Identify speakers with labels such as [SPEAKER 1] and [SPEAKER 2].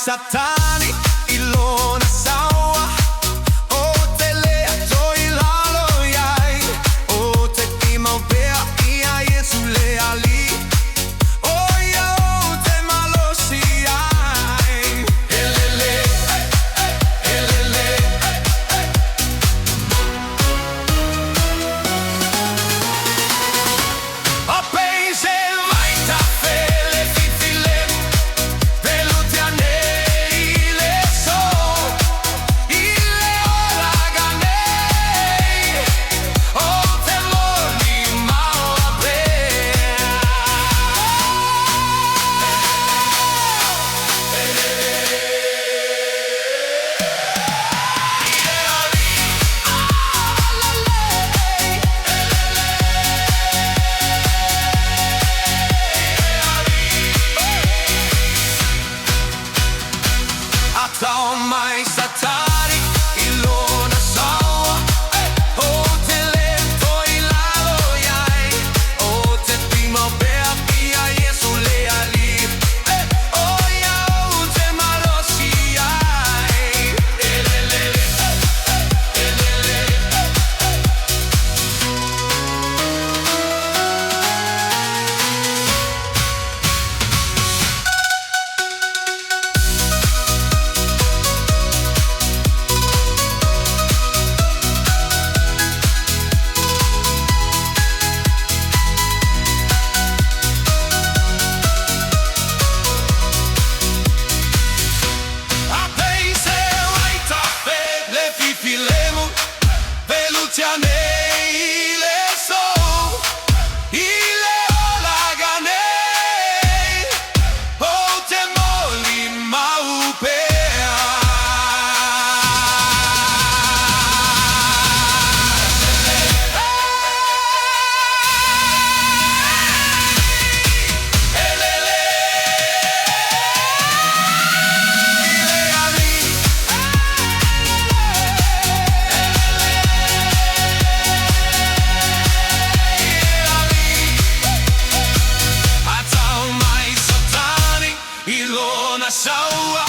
[SPEAKER 1] satani ilona sawa o te lea toi lalo iai o te tima pea ia Iesu le ali o ia o te malosi ai elele elele a pace vai ta fele fifile Tau mai satani ilona sawa o te lea toi lalo iai o te tima pea ia Iesu le ali o ia o te malosi ai elele elele Filemo, veluțianei le so, ile olaganei, o te moli maupea. Elele, ile ali. Ilona sawa